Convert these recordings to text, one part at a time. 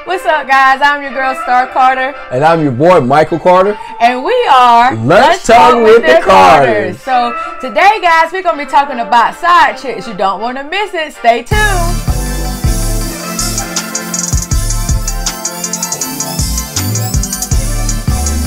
What's up, guys? I'm your girl, Star Carter. And I'm your boy, Michael Carter. And we are Let's Talk with the Carters. So today, guys, we're going to be talking about side chicks. You don't want to miss it. Stay tuned.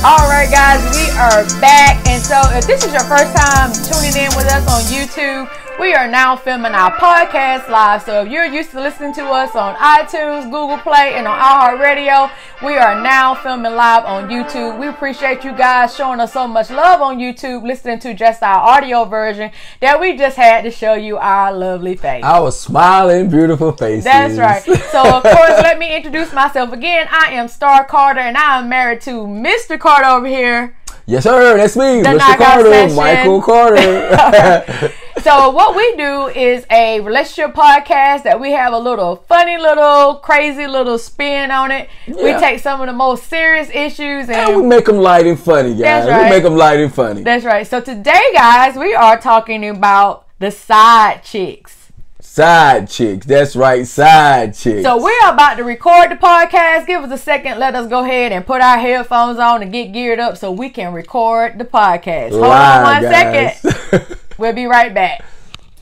Alright, guys, we are back. And so if this is your first time tuning in with us on YouTube, we are now filming our podcast live. So if you're used to listening to us on iTunes, Google Play, and on iHeartRadio, we are now filming live on YouTube. We appreciate you guys showing us so much love on YouTube, listening to just our audio version, that we just had to show you our lovely face. Our smiling, beautiful faces. That's right. So of course, let me introduce myself again. I am Star Carter, and I am married to Mr. Carter over here. Yes, sir. That's me, Mr. Carter, Michael Carter. So what we do is a relationship podcast that we have a little funny, little crazy little spin on it. Yeah. We take some of the most serious issues and we make them light and funny, guys. That's right. We make them light and funny. That's right. So today, guys, we are talking about the side chicks. Side chicks. That's right. Side chicks. So we're about to record the podcast. Give us a second. Let us go ahead and put our headphones on and get geared up so we can record the podcast. Hold on one second. We'll be right back.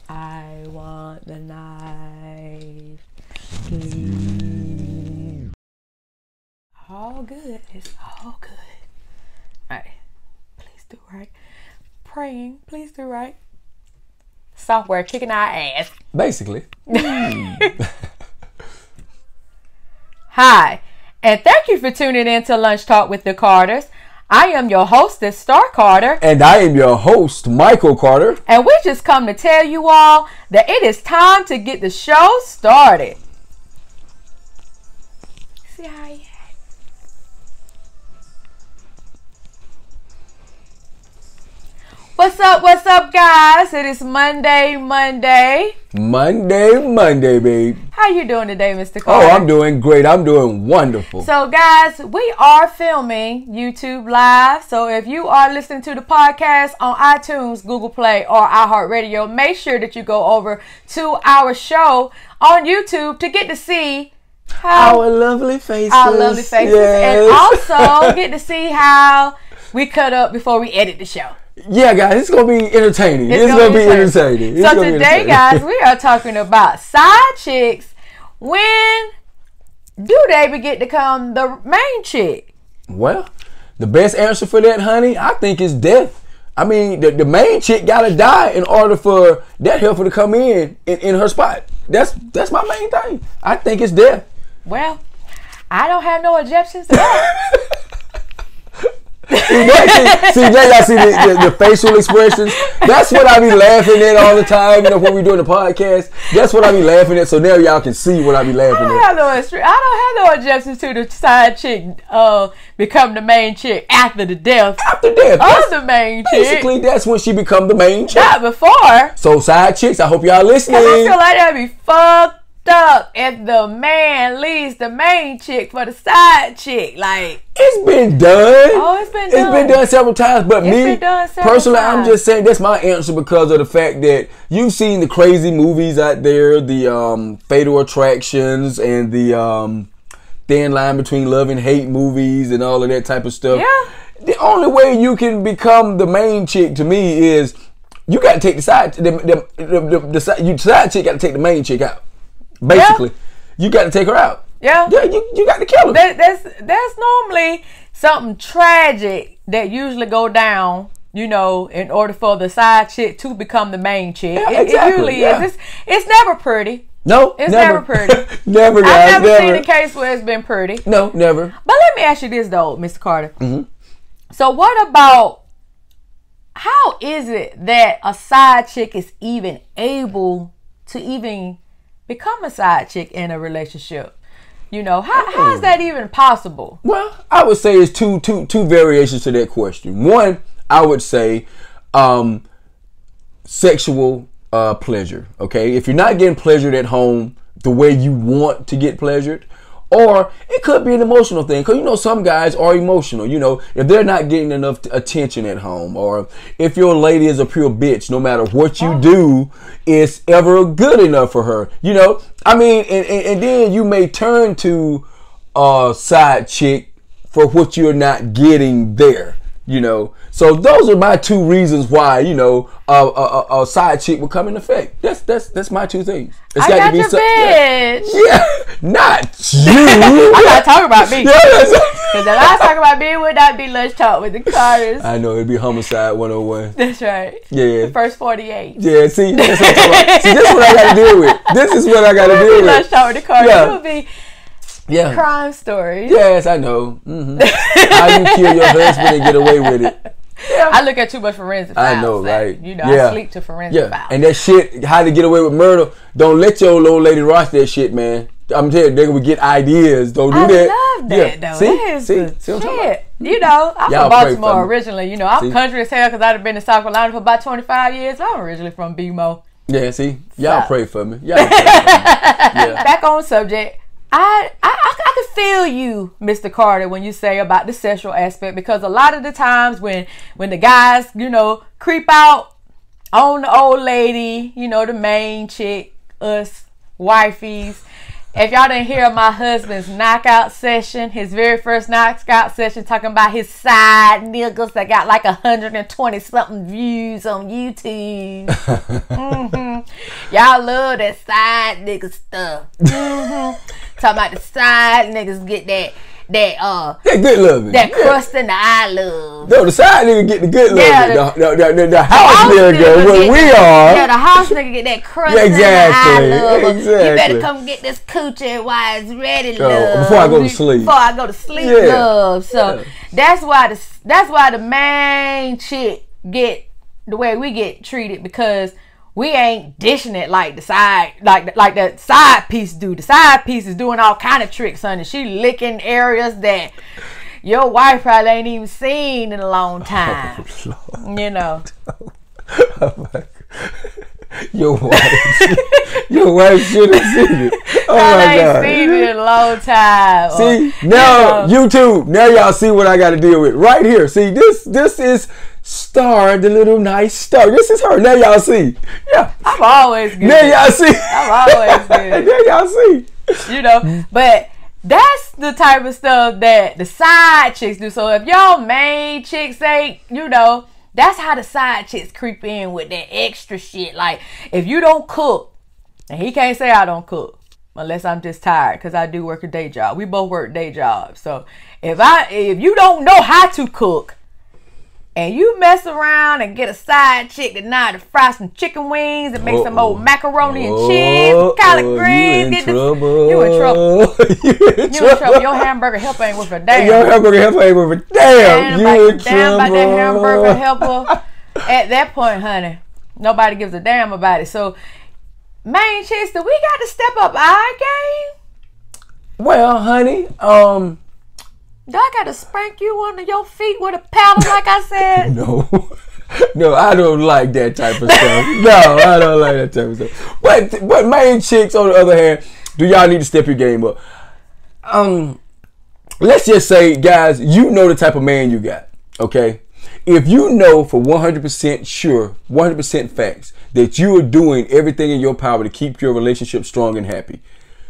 I want the knife, please. All good. It's all good. All right. Please do right. Praying. Please do right. Software kicking our ass. Basically. Hi, and thank you for tuning in to Lunch Talk with the Carters. I am your hostess, Star Carter. And I am your host, Michael Carter. And we just come to tell you all that it is time to get the show started. See how you act. What's up, guys? It is Monday. Monday, babe. How you doing today, Mr. Carter? Oh, I'm doing great. I'm doing wonderful. So, guys, we are filming YouTube Live. So, if you are listening to the podcast on iTunes, Google Play, or iHeartRadio, make sure that you go over to our show on YouTube to get to see our lovely faces. Yes. And also get to see how we cut up before we edit the show. Yeah, guys, it's going to be entertaining. It's going to be entertaining. So today, guys, we are talking about side chicks. When do they begin to become the main chick? Well, the best answer for that, honey, I think is death. I mean, the main chick got to die in order for that helper to come in her spot. That's my main thing. I think it's death. Well, I don't have no objections to that. See, y'all see the facial expressions. That's what I be laughing at all the time. You know, when we doing the podcast, that's what I be laughing at. So now y'all can see what I be laughing at. I don't have no objections to the side chick become the main chick after the death. After death, of the main chick. Basically, that's when she become the main chick. Not before. So side chicks, I hope y'all listening. I feel like that'd be fucked up if the man leaves the main chick for the side chick. Like, it's been done. Oh, it's been done. It's been done several times. But me, personally, I'm just saying that's my answer because of the fact that you've seen the crazy movies out there, the Fatal Attractions and the thin line between love and hate movies and all of that type of stuff. Yeah. The only way you can become the main chick to me is you got to take the side. The side chick got to take the main chick out. Basically, you got to take her out. Yeah, you got to kill her. That's normally something tragic that usually go down, you know, in order for the side chick to become the main chick. Yeah, exactly. It usually is. It's never pretty. No, it's never pretty. Never, guys. I've never seen a case where it's been pretty. No, never. But let me ask you this though, Mr. Carter. Mm-hmm. So what about, how is it that a side chick is even able to even become a side chick in a relationship? You know, how is that even possible? Well, I would say it's two variations to that question. One, I would say sexual pleasure. Okay, if you're not getting pleasured at home the way you want to get pleasured, Or it could be an emotional thing, because you know some guys are emotional. You know, if they're not getting enough attention at home, or if your lady is a pure bitch, no matter what you do, it's ever good enough for her. You know, I mean, and then you may turn to a side chick for what you're not getting there. You know, so those are my two reasons why, you know, a side chick would come in effect. That's my two things. It's I got your bitch. Yeah, not you. I gotta talk about me. Because the last talk about me would not be lunch talk with the Carters. I know, it'd be homicide 101. That's right. Yeah. The first 48. Yeah, see, that's what I'm talking about. See, this is what I gotta deal with. This is what I gotta deal with. Lunch talk with the Carters. Yeah. It would be crime stories. Yes, I know. Mm-hmm. How you kill your husband and get away with it. Yeah. I look at too much forensic files. I know, right? You know, I sleep to forensic files. And that shit, how to get away with murder, don't let your old lady watch that shit, man. I'm telling you, they would get ideas. Don't do that. I love that, though. See what I'm talking about? You know, I'm Y'all from Baltimore originally. You know, I'm country as hell because I've been in South Carolina for about 25 years. I'm originally from BMO. Yeah, see? Y'all pray for me. Y'all pray for me. Yeah. Back on subject. I can feel you, Mr. Carter, when you say about the sexual aspect, because a lot of the times when the guys, you know, creep out on the old lady, you know, the main chick, us wifeys. If y'all didn't hear my husband's knockout session, his very first knockout session, talking about his side niggas that got like 120 something views on YouTube. Y'all love that side nigga stuff. Talking about the side niggas get that good loving. That crust in the eye love. No, the side nigga get the good loving. Yeah, the house nigga, where we are. Yeah, the house nigga get that crust in the eye love. Exactly. You better come get this coochie while it's ready, love. Before I go to sleep. Love. So that's why the main chick get the way we get treated, because we ain't dishing it like the side, like the side piece do. The side piece is doing all kind of tricks, honey. She licking areas that your wife probably ain't even seen in a long time. Oh, you know. Oh my God. Your wife should have seen it. Oh my God. I ain't seen it in a long time. See, now YouTube, now y'all see what I got to deal with right here. See, this is Star, the little nice star. This is her. Now y'all see. Yeah. I'm always good. Now y'all see. I'm always good. Now y'all see. You know, but that's the type of stuff that the side chicks do. So if y'all main chicks ain't, you know, that's how the side chicks creep in with that extra shit. Like, if you don't cook, and he can't say I don't cook unless I'm just tired, because I do work a day job. We both work day jobs. So if you don't know how to cook, and you mess around and get a side chick that know how to fry some chicken wings and make some old macaroni and cheese, collard greens. You in trouble. You in trouble. Your hamburger helper ain't worth a damn. Your hamburger helper ain't worth a damn. You in trouble. About that hamburger helper. At that point, honey, nobody gives a damn about it. So, main chicks, do we got to step up our game? Well, honey, do I gotta spank you under your feet with a paddle like I said? No, I don't like that type of stuff. No, I don't like that type of stuff. But main chicks, on the other hand, do y'all need to step your game up? Let's just say, guys, you know the type of man you got, okay? If you know for 100% sure, 100% facts, that you are doing everything in your power to keep your relationship strong and happy,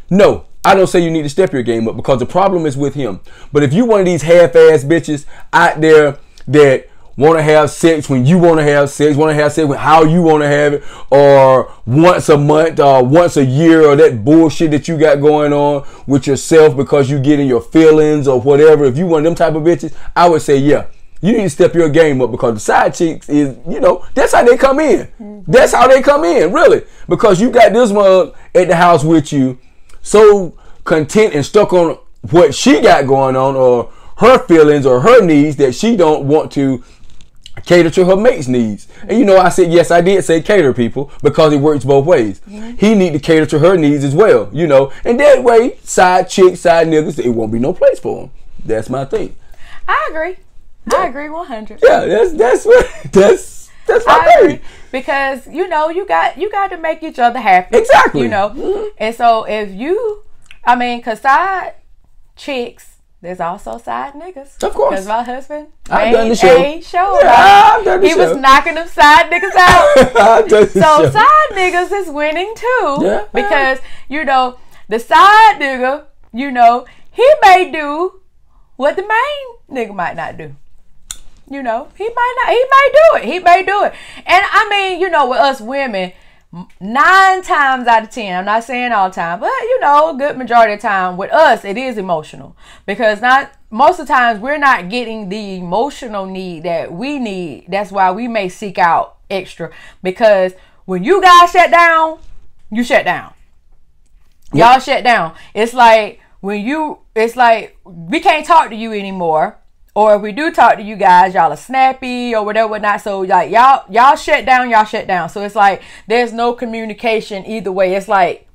no, I don't say you need to step your game up, because the problem is with him. But if you one of these half-ass bitches out there that want to have sex when you want to have sex with how you want to have it, or once a month or once a year, or that bullshit that you got going on with yourself because you get in your feelings or whatever, if you one of them type of bitches, I would say, yeah, you need to step your game up, because the side chicks is, you know, that's how they come in. That's how they come in, really. Because you got this mug at the house with you, so content and stuck on what she got going on, or her feelings or her needs, that she don't want to cater to her mate's needs. And you know, I said, yes, I did say cater, people, because it works both ways. He need to cater to her needs as well, you know, and that way, side chicks, side niggas, it won't be no place for them. That's my thing. I agree. I agree 100. Yeah, that's my thing. Because you know, you got to make each other happy. Exactly. You know, and so if you, I mean, cause side chicks, there's also side niggas. Of course. Because my husband, I've done the show. I've done the show. He was knocking them side niggas out. I've done the show. Side niggas is winning too. Yeah. Because you know, the side nigga, you know, he may do what the main nigga might not do. You know, he may do it. He may do it. And I mean, you know, with us women, 9 times out of 10, I'm not saying all the time, but you know, a good majority of the time with us, it is emotional. Because most of the times we're not getting the emotional need that we need. That's why we may seek out extra. Because when you guys shut down, you shut down. Y'all shut down. It's like we can't talk to you anymore. Or if we do talk to you guys, y'all are snappy or whatever, whatnot. So like y'all shut down. So it's like there's no communication either way. It's like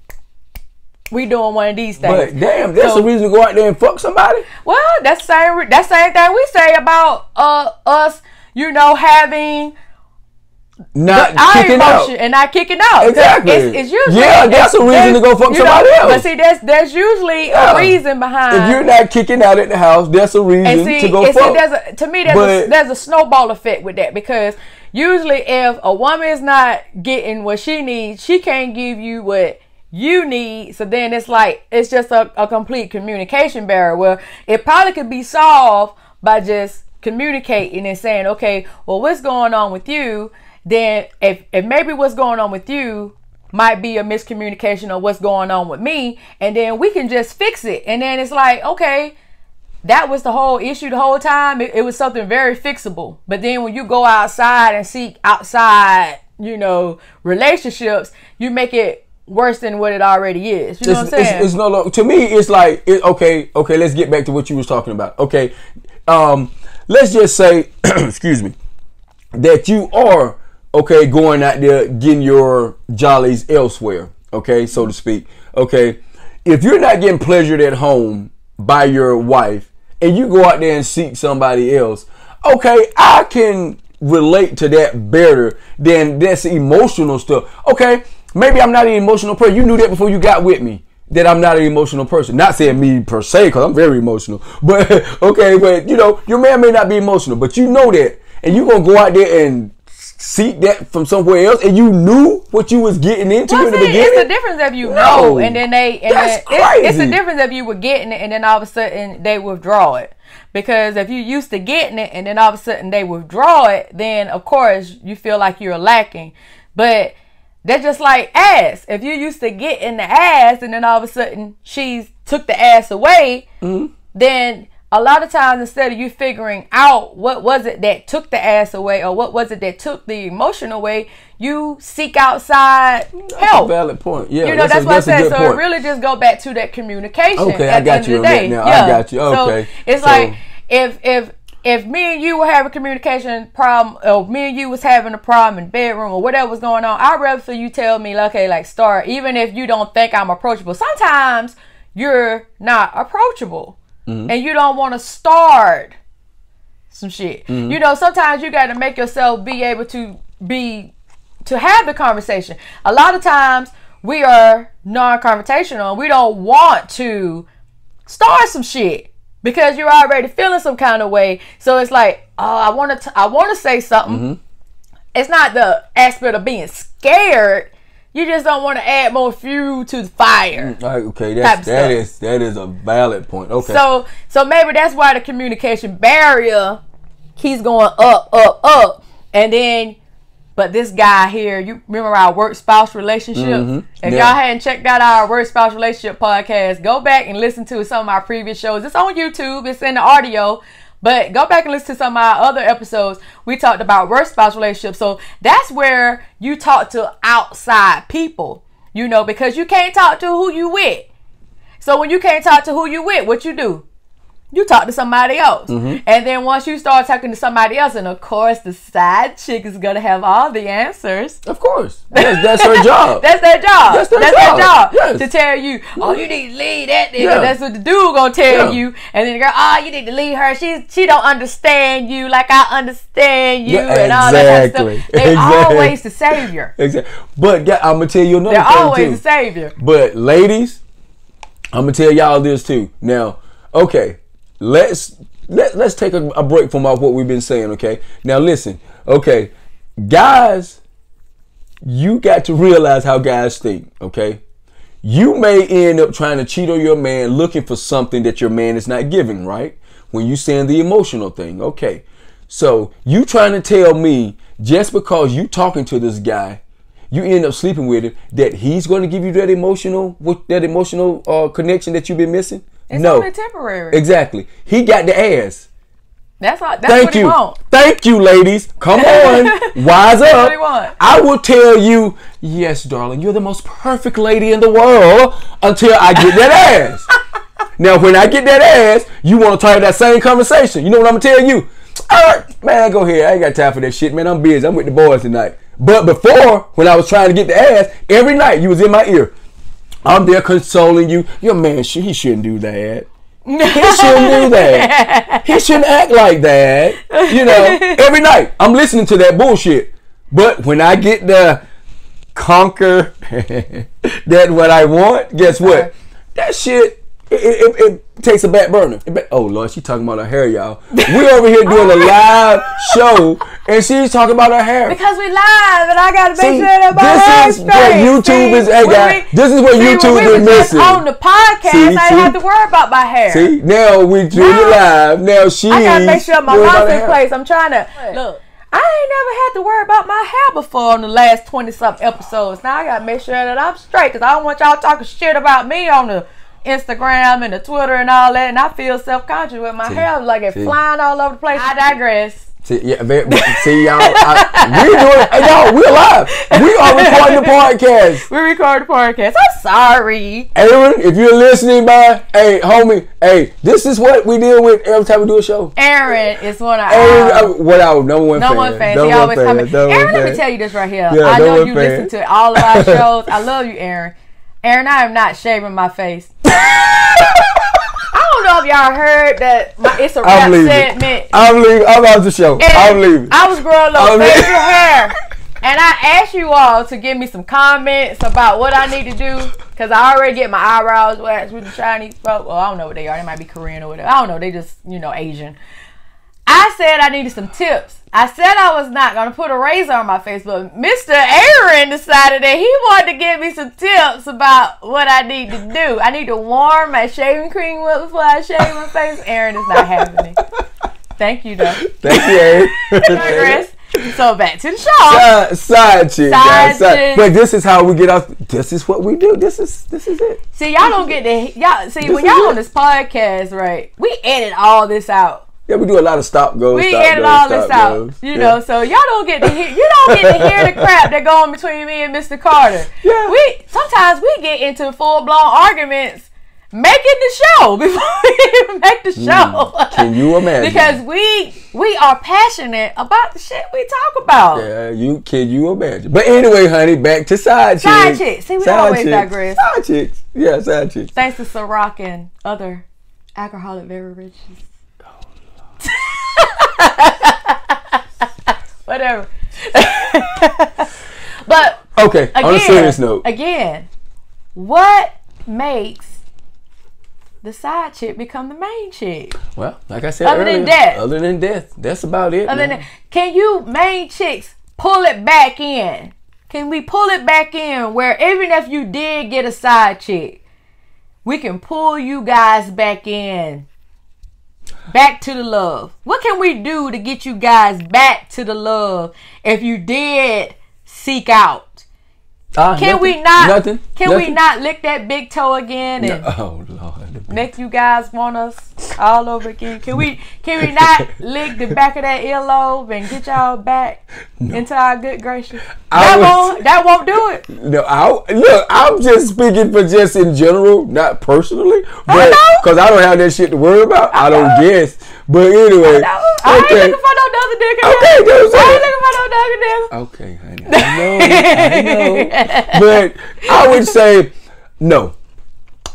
we doing one of these things. But damn, that's the reason to go out there and fuck somebody. Well, that's the same thing we say about us, you know, having not kicking out and not kicking out. Exactly. It's usually that's a reason to go fuck somebody else. But see, there's usually a reason behind. If you're not kicking out at the house, that's a reason to go fuck. There's a snowball effect with that, because usually if a woman is not getting what she needs, she can't give you what you need. So then it's just a complete communication barrier. Well, it probably could be solved by just communicating and saying, okay, well, what's going on with you? Then if maybe what's going on with you might be a miscommunication of what's going on with me, and then we can just fix it. And then it's like, okay, that was the whole issue the whole time. It was something very fixable. But then when you go outside and seek outside, you know, relationships, you make it worse than what it already is. You know what I'm saying? It's no, to me, it's like, okay, let's get back to what you was talking about. Okay, let's just say, excuse me, that you are going out there getting your jollies elsewhere, okay, so to speak. Okay, if you're not getting pleasured at home by your wife and you go out there and seek somebody else, okay, I can relate to that better than this emotional stuff. Okay, maybe I'm not an emotional person. You knew that before you got with me, that I'm not an emotional person. Not saying me per se, because I'm very emotional. But okay, but you know, your man may not be emotional, but you know that, and you're gonna go out there and seek that from somewhere else, and you knew what you was getting into in the beginning. It's the difference if you know, and then it's the difference if you were getting it and then all of a sudden they withdraw it. Because if you're used to getting it and then all of a sudden they withdraw it, then of course you feel like you're lacking. But that's just like ass. If you're used to getting the ass and then all of a sudden she's took the ass away, then a lot of times, instead of you figuring out what was it that took the ass away or what was it that took the emotion away, you seek outside help. That's a valid point. Yeah, you know, that's what I said. So it really just go back to that communication. Okay, at I got you on that now. Yeah. I got you. Okay. So it's like if me and you were having a communication problem, or me and you was having a problem in the bedroom or whatever was going on, I'd rather for you tell me, okay, like start, even if you don't think I'm approachable. Sometimes you're not approachable. And you don't want to start some shit. You know, sometimes you got to make yourself be able to have the conversation. A lot of times we are non-confrontational. We don't want to start some shit because you're already feeling some kind of way. So it's like, oh, I want to say something. It's not the aspect of being scared. You just don't want to add more fuel to the fire. Okay, that is a valid point. Okay. So maybe that's why the communication barrier keeps going up. And then, but this guy here, you remember our work spouse relationship? If y'all hadn't checked out our work spouse relationship podcast, go back and listen to some of our previous shows. It's on YouTube. It's in the audio. But go back and listen to some of our other episodes. We talked about work spouse relationships. So that's where you talk to outside people, you know, because you can't talk to who you with. So when you can't talk to who you with, what you do? You talk to somebody else. And then once you start talking to somebody else, and of course the side chick is going to have all the answers. Of course. That's her job. That's their job. That's their job. Yes. To tell you, oh, you need to leave that nigga. Yeah. That's what the dude going to tell you. And then the girl, oh, you need to leave her. She don't understand you like I understand you. And all that kind of stuff. They're always the savior. Exactly. But I'm going to tell you another thing too. They're always the savior. But ladies, I'm going to tell y'all this too. Now, okay. Let's take a break from what we've been saying, okay? Now listen, okay, guys, you got to realize how guys think, okay? you may end up trying to cheat on your man, looking for something that your man is not giving, right? When you saying the emotional thing. Okay. So you trying to tell me just because you talking to this guy, you end up sleeping with him, that he's going to give you that emotional connection that you've been missing? It's only temporary. Exactly. He got the ass. That's what he want. Thank you, ladies. Come on. Wise up. What he want. I will tell you, yes, darling, you're the most perfect lady in the world until I get that ass. Now, when I get that ass, you want to try that same conversation. You know what I'm going to tell you? All right, man, go ahead. I ain't got time for that shit, man. I'm busy. I'm with the boys tonight. But before, when I was trying to get the ass, every night you was in my ear. I'm there consoling you. Your man, he shouldn't do that. He shouldn't do that. He shouldn't act like that. You know, every night I'm listening to that bullshit. But when I get to conquer that what I want, guess what? That shit, it takes a back burner. Oh Lord, she talking about her hair, y'all. We over here doing a live show, and she's talking about her hair. Because we live, and I gotta make sure that my hair is what YouTube is. Hey guys, this is what YouTube is missing. On the podcast, I didn't have to worry about my hair. See, now we doing it live. Now I gotta make sure my mouth's in place. I'm trying to look. I ain't never had to worry about my hair before on the last 20-something episodes. Now I gotta make sure that I'm straight, because I don't want y'all talking shit about me on the Instagram and the Twitter and all that, and I feel self-conscious with my hair like it's flying all over the place. I digress. See, y'all, we doing it. Y'all, we alive. We are recording the podcast. We record the podcast. I'm sorry, Aaron. If you're listening, hey, homie, hey, this is what we deal with every time we do a show. Aaron is one of our number one fan. He always coming. Aaron, let me tell you this right here. I know you listen to all of our shows. I love you, Aaron. Aaron, I am not shaving my face. I don't know if y'all heard that it's a rap segment. I'm leaving. I'm out the show. I'm leaving. I was growing up facial hair, and I asked you all to give me some comments about what I need to do, because I already get my eyebrows waxed with the Chinese folk. Well, I don't know what they are. They might be Korean or whatever. I don't know. They just, Asian. I said I needed some tips. I said I was not going to put a razor on my face, but Mr. Aaron decided that he wanted to give me some tips about what I need to do. I need to warm my shaving cream up before I shave my face. Aaron is not having it. Thank you, though. Thank you, Aaron. So back to the show. Side chick. But this is how we get off. This is what we do. This is it. See, y'all don't get to when y'all on this podcast, right? We edit all this out. Yeah, we do a lot of stop goes. We edit all this out, you know. So y'all don't get to hear. You don't get to hear the crap that go on between me and Mr. Carter. Yeah. Sometimes we get into full blown arguments making the show before we even make the show. Can you imagine? Because we are passionate about the shit we talk about. Yeah, can you imagine? But anyway, honey, back to side chicks. Side chicks. See, we always digress. Side chicks. Yeah, side chicks. Thanks to Ciroc and other alcoholic beverages. Whatever. But okay, again, on a serious note, what makes the side chick become the main chick? Well, like I said earlier, other than death, that's about it. Can you main chicks pull it back in? Can we pull it back in where even if you did get a side chick, we can pull you guys back in? Back to the love. What can we do to get you guys back to the love if you did seek out? Can we not lick that big toe again and make you guys want us all over again? Can we not lick the back of that earlobe and get y'all back into our good gracious? That won't do it. No, I'm just speaking for just in general, not personally, but because I don't have that shit to worry about. I don't guess. But anyway, I ain't looking for no other nigga. I ain't looking for no nigga. Okay, honey. I know. But I would say no.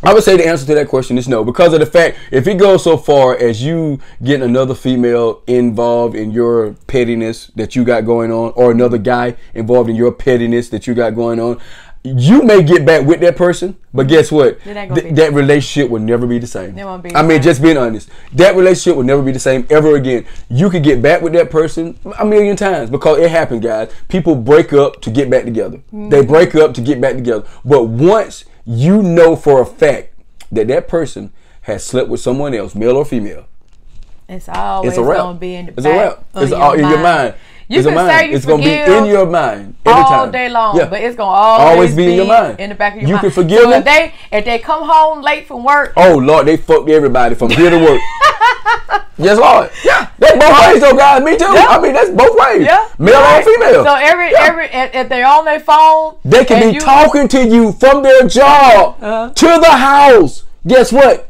I would say the answer to that question is no, because of the fact if it goes so far as you getting another female involved in your pettiness that you got going on, or another guy involved in your pettiness that you got going on, you may get back with that person, but guess what? That relationship will never be the same. It won't be. I mean, just being honest, that relationship will never be the same ever again. You could get back with that person a million times, because it happened, guys. People break up to get back together. Mm-hmm. They break up to get back together. But once you know for a fact that that person has slept with someone else, male or female. It's always going to be in the It's a wrap. It's all in your mind. You can say you it's going to be in your mind every all time. day long, yeah. but it's going to always be in your mind. In the back of your mind. You can forgive them. If they come home late from work. Oh, Lord, they fucked everybody from here to work. Yes, Lord. Yeah. That's both ways, though, guys. Me too. Yeah. I mean, that's both ways. Yeah. Male or female. So if they're on their phone. They can be talking to you from their job to the house. Guess what?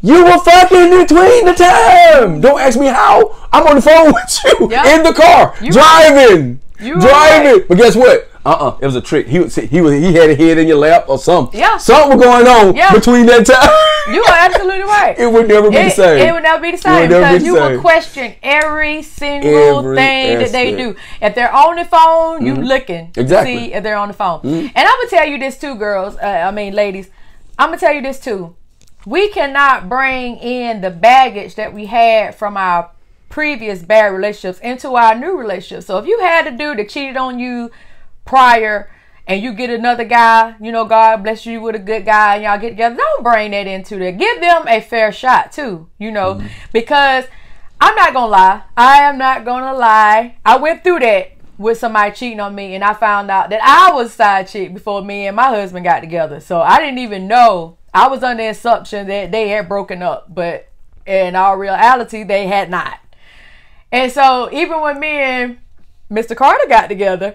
You were fucking in between the time. Don't ask me how. I'm on the phone with you in the car, driving. Right. But guess what? It was a trick. He had a head in your lap or something. Yeah. Something was going on between that time. You are absolutely right. It would never be the same. It would never be the same because you will question every single thing that they do. If they're on the phone, you looking to see if they're on the phone. And I'm gonna tell you this too, girls. Ladies. I'm gonna tell you this too. We cannot bring in the baggage that we had from our previous bad relationships into our new relationship. So if you had a dude that cheated on you prior and you get another guy, you know, God bless you with a good guy and y'all get together, don't bring that into there. Give them a fair shot too, you know, because I'm not going to lie. I am not going to lie. I went through that with somebody cheating on me and I found out that I was side chick before me and my husband got together. So I didn't even know. I was under the assumption that they had broken up, but in all reality, they had not. And so even when me and Mr. Carter got together,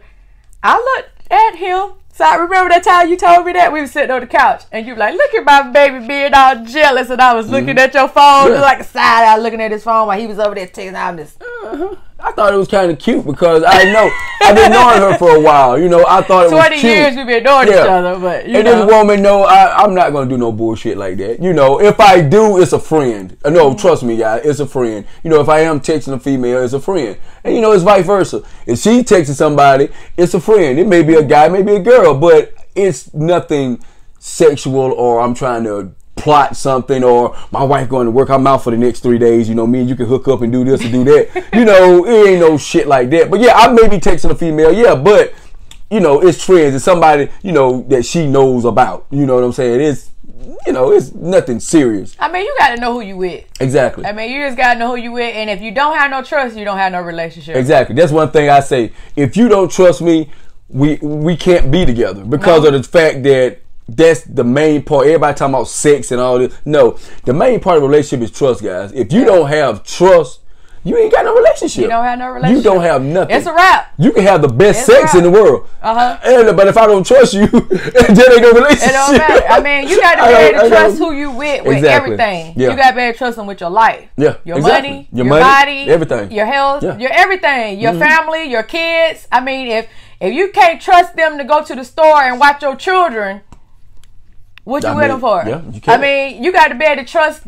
I looked at him. So I remember that time you told me that we were sitting on the couch and you were like, look at my baby being all jealous. And I was looking at your phone, like a side eye looking at his phone while he was over there texting. I'm just, I thought it was kind of cute because I've been knowing her for a while. You know, I thought it was cute. 20 years we've been knowing each other, but you know. This woman, I'm not going to do no bullshit like that. You know, if I do, it's a friend. No, trust me, guys, it's a friend. You know, if I am texting a female, it's a friend. And, you know, it's vice versa. If she texting somebody, it's a friend. It may be a guy, maybe a girl, but it's nothing sexual or I'm trying to plot something or my wife going to work, I'm out for the next 3 days, you know, me and you can hook up and do this and do that. You know, it ain't no shit like that. But yeah, I may be texting a female, but you know, it's friends. It's somebody, you know, that she knows about. You know what I'm saying? It's, you know, it's nothing serious. I mean, you got to know who you with. Exactly. I mean, you just got to know who you with. And if you don't have no trust, you don't have no relationship. Exactly. That's one thing I say. If you don't trust me, we can't be together because of the fact that that's the main part. Everybody talking about sex and all this. No, the main part of a relationship is trust, guys. If you don't have trust, you ain't got no relationship. You don't have no relationship. You don't have nothing. It's a wrap. You can have the best sex in the world. But if I don't trust you, then ain't no relationship. It don't matter. I mean, you got to be able to trust who you with everything. Yeah. You got to be able to trust them with your life. Yeah. Your money, your body, everything. Your health, your everything. Your family, your kids. I mean, if you can't trust them to go to the store and watch your children, what you with them for? Yeah, you can't. I mean, you got to be able to trust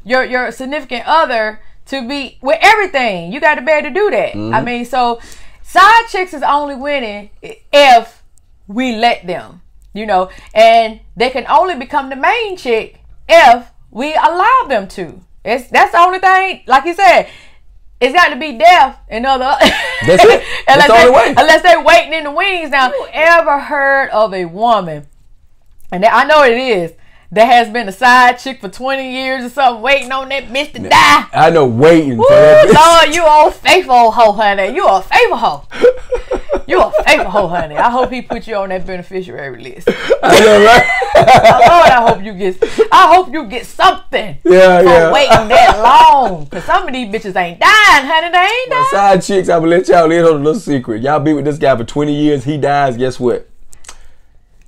your significant other to be with everything. You got to be able to do that. I mean, so side chicks is only winning if we let them, you know, and they can only become the main chick if we allow them to. That's the only thing. Like you said, it's got to be death and other. That's it. That's the only way. Unless they waiting in the wings. Now, you ever heard of a woman? And I know it is. There has been a side chick for 20 years or something waiting on that bitch to die. I know, waiting for that bitch. Lord, you old faithful hoe, honey. You a faithful hoe. You a faithful hoe, honey. I hope he put you on that beneficiary list. I know, right? Lord, I hope you get something for waiting that long. Because some of these bitches ain't dying, honey. They ain't dying. Side chicks, I'm going to let y'all in on a little secret. Y'all be with this guy for 20 years. He dies. Guess what?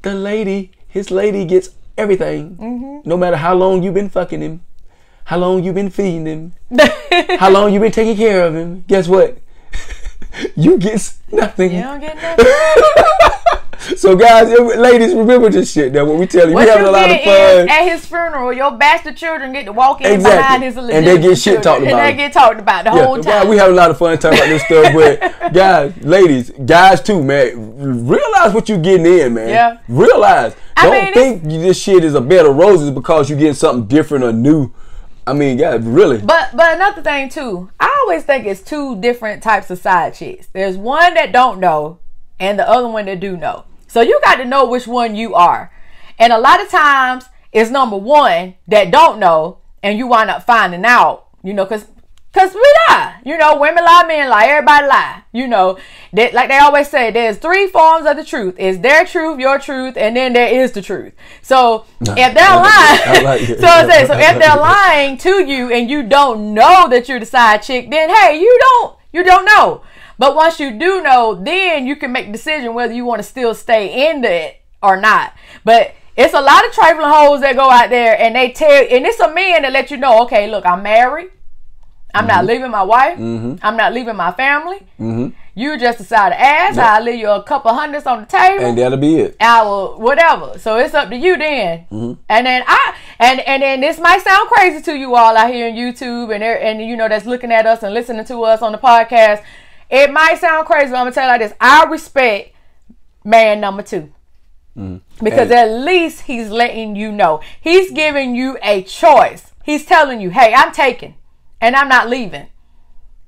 His lady gets everything. No matter how long you've been fucking him, how long you've been feeding him, how long you've been taking care of him. Guess what? You get nothing. You don't get nothing. So guys, ladies, remember this shit. Now, what we tell you, we having a lot of fun. At his funeral, your bastard children get to walk in behind his legitimate and they get shit talked about. And they get talked about the whole time. Guys, we have a lot of fun talking about this stuff. But guys, ladies, guys too, man, realize what you're getting in, man. Yeah. Realize. Don't think this shit is a bed of roses because you're getting something different or new. I mean, yeah, really. But another thing too, I always think it's two different types of side chicks. There's one that don't know and the other one that do know. So you got to know which one you are. And a lot of times it's number one that don't know, and you wind up finding out, you know, because we lie. You know, women lie, men lie, everybody lie. You know, that, like they always say, there's 3 forms of the truth. It's their truth, your truth, and then there is the truth. So if they're lying, so if they're lying to you and you don't know that you're the side chick, then hey, you don't know. But once you do know, then you can make a decision whether you want to still stay in it or not. But it's a lot of trifling hoes that go out there and they tell, and it's a man that let you know, okay, look, I'm married. I'm not leaving my wife. I'm not leaving my family. You just decide to ask. I'll leave you a couple hundreds on the table. And that'll be it. I will, whatever. So it's up to you then. And then and then this might sound crazy to you all out here on YouTube and you know, that's looking at us and listening to us on the podcast. It might sound crazy, but I'm going to tell you like this. I respect man number 2. Because at least he's letting you know. He's giving you a choice. He's telling you, hey, I'm taking. And I'm not leaving.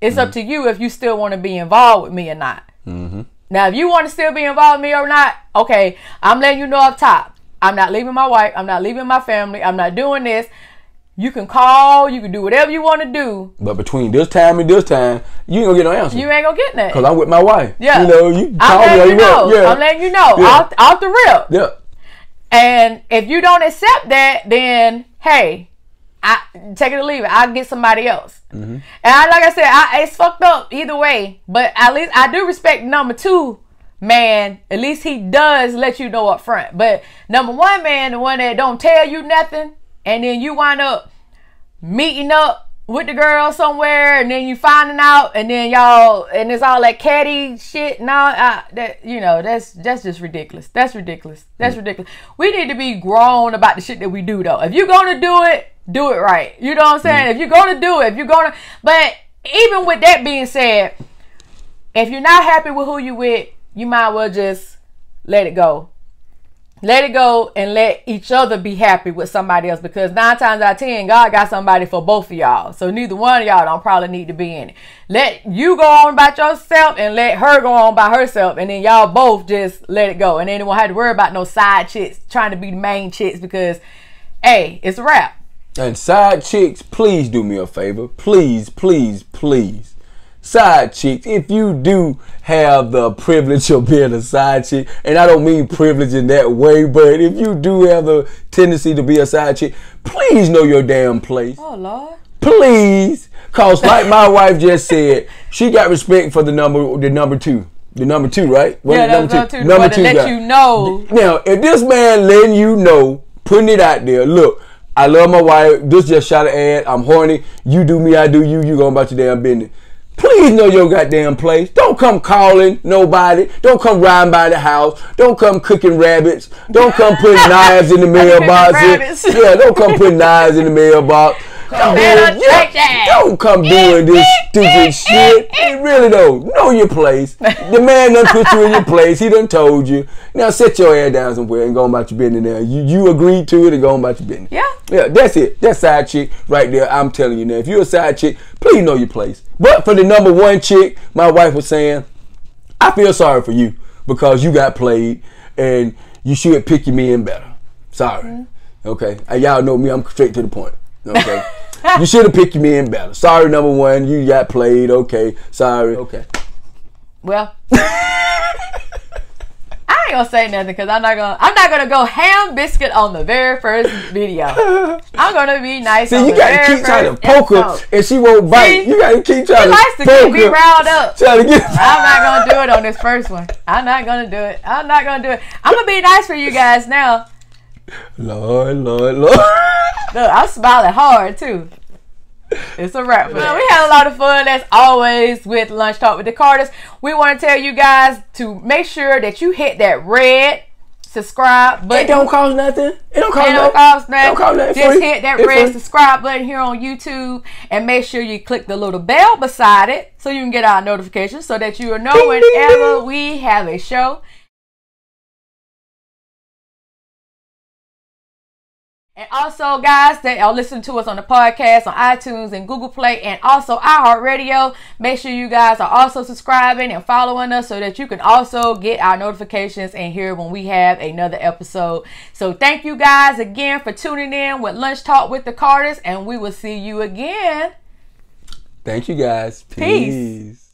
It's up to you if you still want to be involved with me or not. Now, if you want to still be involved with me or not, okay, I'm letting you know up top. I'm not leaving my wife. I'm not leaving my family. I'm not doing this. You can call. You can do whatever you want to do. But between this time and this time, you ain't going to get no answer. You ain't going to get that. Because I'm with my wife. Yeah. You know, you call me. I'm letting you know. Off the rip. Yeah. And if you don't accept that, then, hey, I take it or leave it. I'll get somebody else. And like I said, it's fucked up either way. But at least I do respect number 2 man. At least he does let you know up front. But number 1 man, the one that don't tell you nothing, and then you wind up meeting up with the girl somewhere, and then you finding out, and then y'all, and it's all that catty shit and all that, you know, that's just ridiculous. That's ridiculous. That's ridiculous. We need to be grown about the shit that we do, though. If you're gonna do it right. You know what I'm saying? If you're gonna do it, but even with that being said, if you're not happy with who you with, you might well just let it go. Let it go and let each other be happy with somebody else, because 9 times out of 10, God got somebody for both of y'all. So neither one of y'all don't probably need to be in it. Let you go on about yourself and let her go on by herself, and then y'all both just let it go. And then you won't have to worry about no side chicks trying to be the main chicks, because, hey, it's a wrap. And side chicks, please do me a favor. Please, please, please. Side chicks, if you do have the privilege of being a side chick, and I don't mean privilege in that way, but if you do have the tendency to be a side chick, please know your damn place. Oh, Lord. Please. Because like my wife just said, she got respect for the number 2. The number 2, right? Yeah, number 2. Number 2 let you know. Now, if this man letting you know, putting it out there, look, I love my wife, this just shot an ad, I'm horny, you do me, I do you, you going about your damn business. Please know your goddamn place. Don't come calling nobody. Don't come riding by the house. Don't come cooking rabbits. Don't come putting knives in the mailbox. Yeah, don't come putting knives in the mailbox. Don't come doing this stupid shit. You really don't. Know your place. The man done put you in your place. He done told you. Now sit your ass down somewhere and go on about your business now. You agreed to it and go on about your business. Yeah. Yeah, that's it. That's side chick right there. I'm telling you now. If you're a side chick, please know your place. But for the number 1 chick, my wife was saying, I feel sorry for you because you got played and you should pick your men better. Sorry. Okay. And y'all know me. I'm straight to the point. Okay. You should have picked your men better. Sorry, number 1. You got played. Okay. Sorry. Okay. Well, I ain't gonna say nothing because I'm not gonna go ham biscuit on the very first video. I'm gonna be nice. See, you gotta keep trying to poke her and she won't bite. See, you gotta keep trying to poke her. He likes to keep me riled up. I'm not gonna do it on this first one. I'm not gonna do it. I'm gonna be nice for you guys now. Lord. Look, I'm smiling hard too. It's a wrap for that. We had a lot of fun as always with Lunch Talk with the Carters. We want to tell you guys to make sure that you hit that red subscribe button. It don't cost nothing. It don't cost nothing. Just hit that red subscribe button here on YouTube and make sure you click the little bell beside it so you can get our notifications so that you will know whenever we have a show. And also, guys, that are listening to us on the podcast, on iTunes and Google Play, and also iHeartRadio. Make sure you guys are also subscribing and following us so that you can also get our notifications and hear when we have another episode. So thank you guys again for tuning in with Lunch Talk with the Carters, and we will see you again. Thank you guys. Peace.